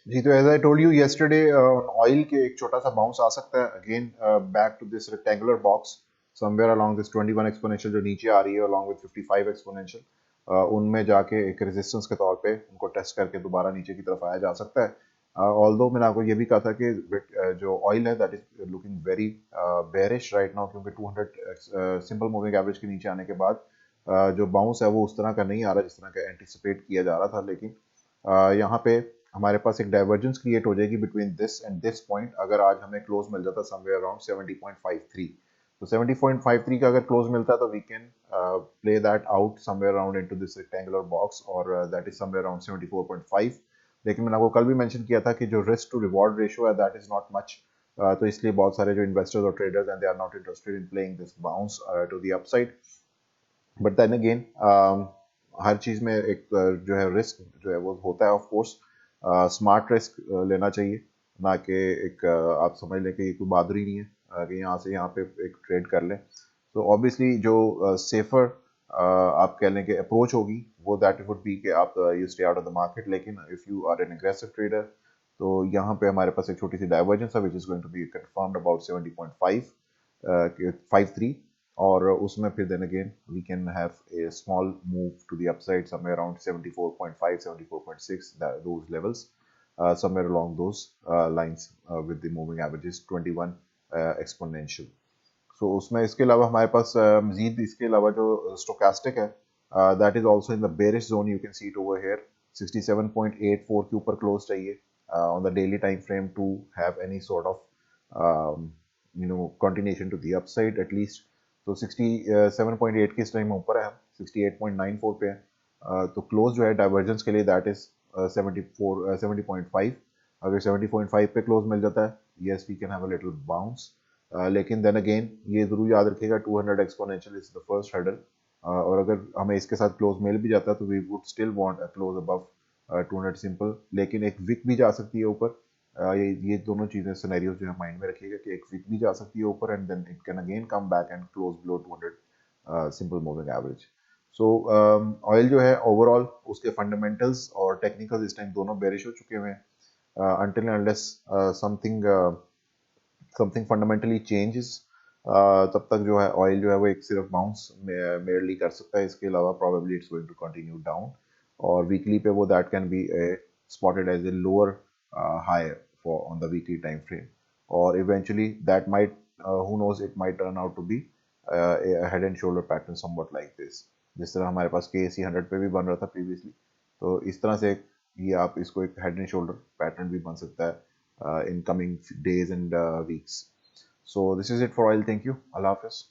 जी, तो as I told you yesterday oil के एक छोटा सा बाउंस आ सकता है again back to this rectangular box somewhere along this 21 exponential जो नीचे आ रही है अलोंग विद 55 एक्सपोनेंशियल उनमें जाके एक रेजिस्टेंस के तौर पे उनको टेस्ट करके दोबारा नीचे की तरफ आया जा सकता है। ऑल्दो मैंने आपको ये भी कहा था कि जो ऑयल है that is looking very bearish right now क्योंकि 200 सिंपल मूविंग एवरेज के नीचे आने के बाद जो बाउंस है वो उस तरह का नहीं आ रहा जिस तरह का एंटिसिपेट किया जा रहा था, लेकिन यहाँ पे हमारे पास एक डाइवर्जेंस क्रिएट हो जाएगी between this and this point अगर आज हमें क्लोज मिल जाता समवेयर अराउंड 70.53। तो 70.53 का अगर क्लोज मिलता है तो we can play that out somewhere around into this rectangular box और दैट इज समवेयर अराउंड 74.5। लेकिन मैंने आपको कल भी मेंशन किया था कि जो रिस्क टू रिवॉर्ड रेशियो है दैट इज नॉट मच, तो इसलिए बहुत सारे जो इन्वेस्टर्स और traders and they are not interested in playing this bounce to the upside. But then again हर चीज़ में एक जो है रिस्क जो है वो होता है ऑफ कोर्स। स्मार्ट रिस्क लेना चाहिए, ना कि एक आप समझ लें कि ये कोई बहादुरी नहीं है कि यहाँ से यहाँ पे एक ट्रेड कर लें। तो ऑब्वियसली जो सेफर आप कह लें कि अप्रोच होगी वो दैट वुड बी कि आप you stay out of the market, लेकिन if you are an aggressive trader तो यहाँ पे हमारे पास एक छोटी सी डाइवर्जेंस है which is going to be confirmed about 70.53 और उसमें फिर then again we can have a small move to the upside somewhere around 74.5 74.6 those levels, somewhere along those lines with the moving averages 21 exponential. सो उसमें इसके अलावा हमारे पास मजीद इसके अलावा जो स्टोकास्टिक है that is also in the bearish zone, you can see it over here 67.84 के ऊपर क्लोज चाहिए on the daily time frame to have any sort of continuation to the upside at least। तो 67.8 की इस time ऊपर है, हम 68.94 पे है। तो क्लोज जो है डाइवर्जेंस के लिए दैट इज 70.5। अगर 70.5 पे क्लोज मिल जाता है yes we can have a little bounce, लेकिन देन अगेन ये जरूर याद रखिएगा 200 exponential is the first hurdle, और अगर हमें इसके साथ क्लोज मिल भी जाता है तो we would still want a close above 200 simple, लेकिन एक विक भी जा सकती है ऊपर। ये दोनों चीज़ें सिनेरियोज जो है माइंड में रखिएगा कि एक विक भी जा सकती है ऊपर and then it can again come back and close below 200 simple moving average. So oil जो है ओवरऑल उसके फंडामेंटल्स और टेक्निकल्स इस टाइम दोनों बेरिश हो चुके हुए हैं until and unless something fundamentally changes, तब तक जो है ऑयल जो है वो एक सिर्फ बाउंस मेयरली कर सकता है, इसके अलावा probably it's going to continue down और वीकली पे वो that can be spotted as a lower high for on the weekly time frame, or eventually that might who knows it might turn out to be a head and shoulder pattern somewhat like this, जिस तरह हमारे पास KSE 100 पे भी बन रहा था previously. तो इस तरह से ये आप इसको एक हेड एंड शोल्डर पैटर्न भी बन सकता है in coming days and weeks. So this is it for oil. Thank you. Allah Hafiz.